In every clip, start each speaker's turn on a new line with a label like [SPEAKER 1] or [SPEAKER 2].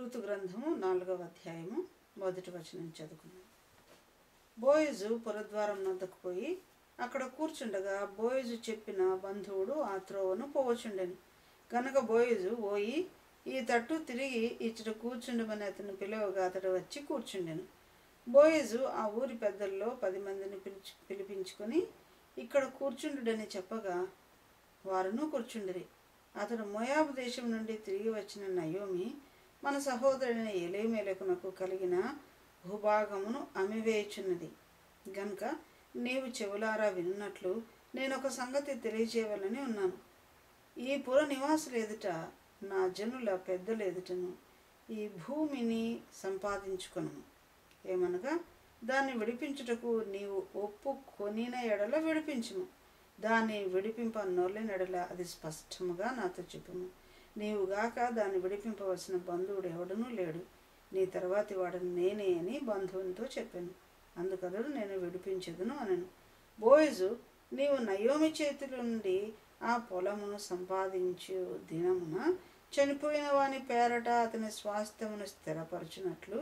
[SPEAKER 1] Ruth గ్రంథము 4వ అధ్యాయము 1వ వచనం చదువుకున్నాం. బోయజు పురద్వారం వద్దకు పోయి అక్కడ కూర్చుండగా బోయజు చెప్పిన బంధువుడు ఆ త్రోవను పోవచుండెను. కనుక బోయజు పోయి ఈ తట్టు తిరిగి ఇచ్చట కూర్చుండమని అతను పిలువగా అతడు వచ్చి కూర్చుండెను. బోయజు ఆ ఊరి పెద్దల్లో 10 మందిని పిలిపించుకొని ఇక్కడ కూర్చుండుడని చెప్పగా వారును కూర్చుండిరి. అతడు మోయాబు దేశం నుండి తిరిగి వచ్చిన నయోమి మన సహోదరుడైన ఎలీమెలకునకు కలిగిన భూభాగమును అమ్మివేయుచున్నది గనుక నీవు చెవులారా వినున్నట్లు నేను ఒక సంగతి తెలియజేయవలని ఉన్నాను. ఈ పుర నివాసులు ఎదుట నా జనుల పెద్దల ఎదుటను ఈ భూమిని సంపాదించుకొను. ఏమనగా దాన్ని విడిపించుటకు నీవు ఒప్పుకొనిన ఎడల విడిపించుము, దాన్ని విడిపింప నొల్లిన ఎడల అది స్పష్టముగా నాతో చెప్పుము. నీవుగాక దాన్ని విడిపింపవలసిన బంధువుడు ఎవడనూ లేడు, నీ తర్వాతి వాడని నేనే అని బంధువునితో చెప్పాను. అందుకతడు నేను విడిపించదును అనను. బోయజు నీవు నయోమి చేతుల నుండి ఆ పొలమును సంపాదించు దినమున చనిపోయిన వాని పేరట అతని స్వాస్థ్యమును స్థిరపరచునట్లు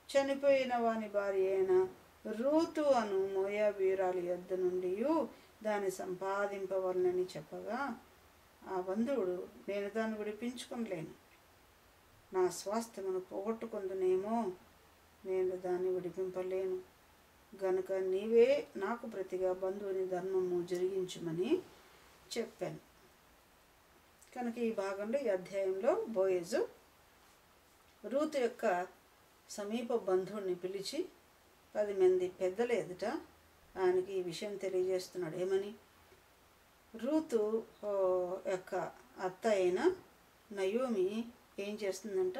[SPEAKER 1] చనిపోయిన వాని భార్య అయిన రూతు అను మోయాబీయురాలి యొద్ద నుండి దాన్ని సంపాదింపవలనని చెప్పగా ఆ బంధువుడు నేను దాన్ని విడిపించుకొనలేను, నా స్వాస్థ్యమును పోగొట్టుకుందునేమో, నేను దాన్ని విడిపింపలేను గనుక నీవే నాకు ప్రతిగా బంధువుని ధర్మము జరిగించుమని చెప్పాను. కనుక ఈ భాగంలో ఈ అధ్యాయంలో బోయజు రూతు యొక్క సమీప బంధువుని పిలిచి 10 మంది పెద్దల ఎదుట ఆయనకి ఈ విషయం తెలియజేస్తున్నాడు. ఏమని? రూతు యొక్క అత్త అయిన నయోమి ఏం చేస్తుందంట?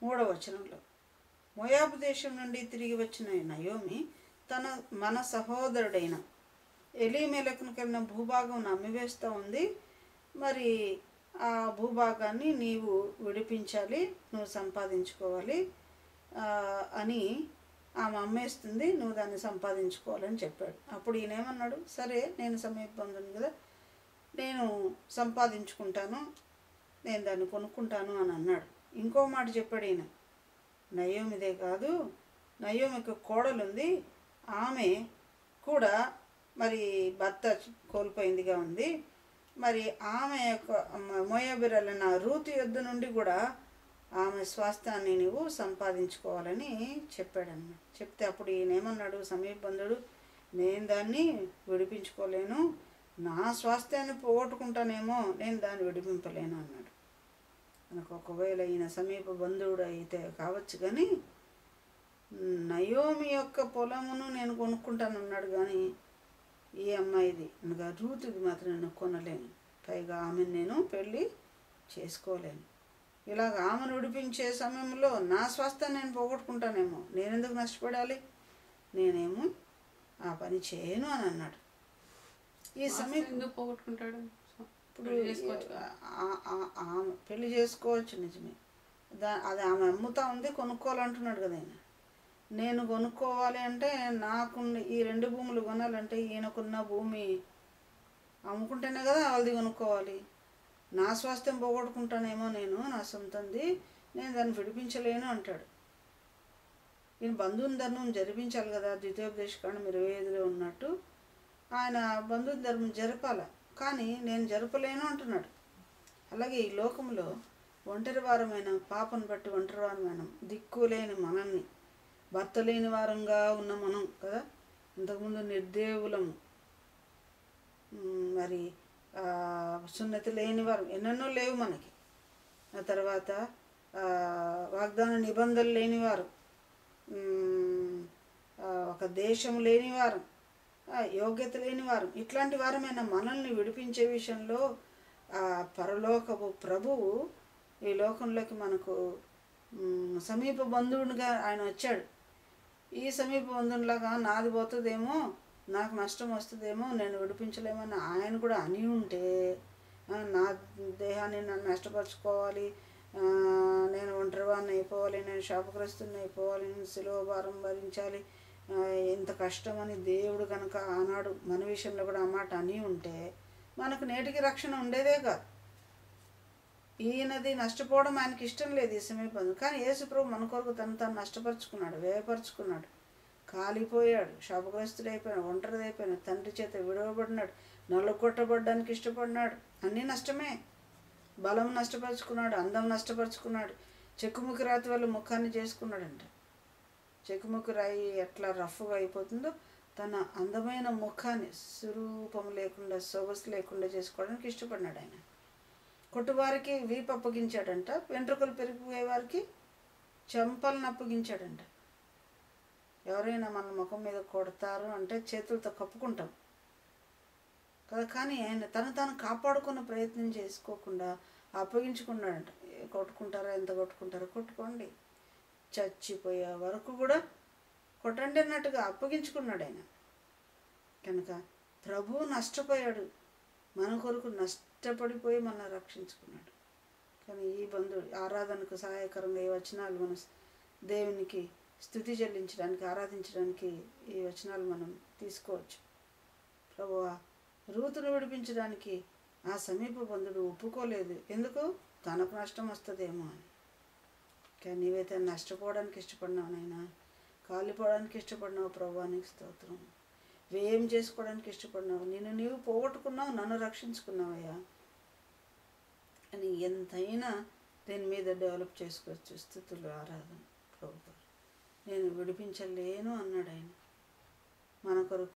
[SPEAKER 1] 3వ వచనంలో మోయాబు దేశం నుండి తిరిగి వచ్చిన నయోమి మన సహోదరుడైన ఎలీమెలకును కలిగిన భూభాగం అమ్మివేస్తూ ఉంది. మరి ఆ భూభాగాన్ని నీవు విడిపించాలి, నువ్వు సంపాదించుకోవాలి అని ఆమె అమ్మేస్తుంది, నువ్వు దాన్ని సంపాదించుకోవాలని చెప్పాడు. అప్పుడు ఈయన ఏమన్నాడు? సరే, నేను సమీప బంధువుని కదా, నేను సంపాదించుకుంటాను, నేను దాన్ని కొనుక్కుంటాను అని అన్నాడు. ఇంకో మాట చెప్పాడు ఈయన, నయోమిదే కాదు, నయోమికి కోడలు ఉంది, ఆమె కూడా మరి భర్త కోల్పోయిందిగా ఉంది, మరి ఆమె యొక్క మోయాబీయురాలైన రూతు యొద్ద నుండి కూడా ఆమె స్వాస్థ్యాన్ని నువ్వు సంపాదించుకోవాలని చెప్పాడన్నమాట. చెప్తే అప్పుడు ఈయన ఏమన్నాడు? సమీప బంధుడు, నేను దాన్ని విడిపించుకోలేను, నా స్వాస్థ్యాన్ని పోగొట్టుకుంటానేమో, నేను దాన్ని విడిపింపలేను అన్నాడు. మనకు ఒకవేళ ఈయన సమీప బంధువుడు అయితే కావచ్చు, కానీ నయోమి యొక్క పొలమును నేను కొనుక్కుంటాను అన్నాడు. కానీ ఈ అమ్మాయిది అనగా రూతుది మాత్రం నేను కొనలేను, పైగా ఆమెను నేను పెళ్ళి చేసుకోలేను. ఇలాగ ఆమెను విడిపించే సమయంలో నా స్వాస్థ్యాన్ని నేను పోగొట్టుకుంటానేమో, నేనెందుకు నష్టపడాలి, నేనేమో ఆ పని చేయను అని అన్నాడు. ఈ సమయం
[SPEAKER 2] పోగొట్టుకుంటాడు.
[SPEAKER 1] ఇప్పుడు ఆమె పెళ్లి చేసుకోవచ్చు, నిజమే, అది ఆమె అమ్ముతా ఉంది, కొనుక్కోవాలంటున్నాడు కదా ఆయన. నేను కొనుక్కోవాలి అంటే నాకు ఈ 2 భూములు కొనాలంటే ఈయనకున్న భూమి అమ్ముకుంటేనే కదా వాళ్ళది కొనుక్కోవాలి. నా స్వాస్థ్యం పోగొట్టుకుంటానేమో, నేను నా సొంతంది, నేను దాన్ని విడిపించలేను అంటాడు. ఈయన బంధువుని ధర్మం జరిపించాలి కదా, ద్వితీయోపదేశకాండం 25లో ఉన్నట్టు ఆయన బంధువుని ధర్మం జరపాల, కానీ నేను జరపలేను అంటున్నాడు. అలాగే ఈ లోకంలో ఒంటరి వారమైన, పాపను బట్టి ఒంటరి వారమైన, దిక్కులేని మనల్ని, భర్త లేని వారంగా ఉన్న మనం కదా, ఇంతకుముందు నిర్దేవులము, మరి సున్నతి లేని వారు, ఎన్నెన్నో లేవు మనకి. ఆ తర్వాత వాగ్దాన నిబంధనలు లేనివారు, ఒక దేశం లేనివారు, యోగ్యత లేనివారు, ఇట్లాంటి వారమైన మనల్ని విడిపించే విషయంలో పరలోకపు ప్రభువు ఈ లోకంలోకి మనకు సమీప బంధువునిగా ఆయన వచ్చాడు. ఈ సమీప బంధువులాగా నాది పోతుందేమో, నాకు నష్టం వస్తుందేమో, నేను విడిపించలేమని ఆయన కూడా అని ఉంటే, నా దేహాన్ని నన్ను నష్టపరచుకోవాలి, నేను ఒంటరివాడిని అయిపోవాలి, నేను శాపగ్రస్తుని అయిపోవాలి, నేను శిలువ భారం భరించాలి, ఎంత కష్టమని దేవుడు కనుక ఆనాడు మన విషయంలో కూడా ఆ మాట అని ఉంటే మనకు నేటికి రక్షణ ఉండేదే కాదు. ఈయనది నష్టపోవడం ఆయనకి ఇష్టం లేదు, ఈ సమీపం. కానీ యేసుప్రభు మన కొరకు తను నష్టపరుచుకున్నాడు, వ్యయపరుచుకున్నాడు, కాలిపోయాడు, శాపగ్రస్తుడైపోయాడు, ఒంటరిదైపోయాడు, తండ్రి చేత విడవబడినాడు, నలుగొట్టబడ్డానికి ఇష్టపడినాడు. అన్నీ నష్టమే. బలం నష్టపరుచుకున్నాడు, అందం నష్టపరుచుకున్నాడు, చెక్కుముక్కి రాతి వల్ల ముఖాన్ని చేసుకున్నాడంట. చెక్కుముక్కి రాయి ఎట్లా రఫ్గా అయిపోతుందో తన అందమైన ముఖాన్ని స్వరూపం లేకుండా, సొగసు లేకుండా చేసుకోవడానికి ఇష్టపడినాడు ఆయన. కొట్టువారికి వీపు అప్పగించాడంట, వెంట్రుకలు పెరిగిపోయే వారికి చెంపలను అప్పగించాడంట. ఎవరైనా మన ముఖం మీద కొడతారు అంటే చేతులతో కప్పుకుంటాం కదా, కానీ ఆయన తను కాపాడుకున్న ప్రయత్నం చేసుకోకుండా అప్పగించుకున్నాడంట. కొట్టుకుంటారా, ఎంత కొట్టుకుంటారో కొట్టుకోండి, చచ్చిపోయే వరకు కూడా కొట్టండి అన్నట్టుగా అప్పగించుకున్నాడు ఆయన. కనుక ప్రభువు నష్టపోయాడు, మన కొరకు నష్టపడిపోయి మన రక్షించుకున్నాడు. కానీ ఈ బంధువుడు ఆరాధనకు సహాయకరంగా ఈ వచనాలు మనం దేవునికి స్తుతి చెల్లించడానికి, ఆరాధించడానికి ఈ వచనాలు మనం తీసుకోవచ్చు. ప్రభువా, రూతును విడిపించడానికి ఆ సమీప బంధుడు ఒప్పుకోలేదు. ఎందుకు? తనకు నష్టం వస్తుందేమో అని. కానీ నీవైతే నష్టపోవడానికి ఇష్టపడినావు నాయనా, కాలిపోవడానికి ఇష్టపడినావు. ప్రభువా నీకు స్తోత్రం. వ్యయం చేసుకోవడానికి ఇష్టపడినావు, నీవు పోగొట్టుకున్నావు, నన్ను రక్షించుకున్నావయ్యా అని ఎంతైనా దీని మీద డెవలప్ చేసుకోవచ్చు. స్తుతులు, ఆరాధన. ప్రభు నేను విడిపించలేను అన్నాడు ఆయన. మన కొరకు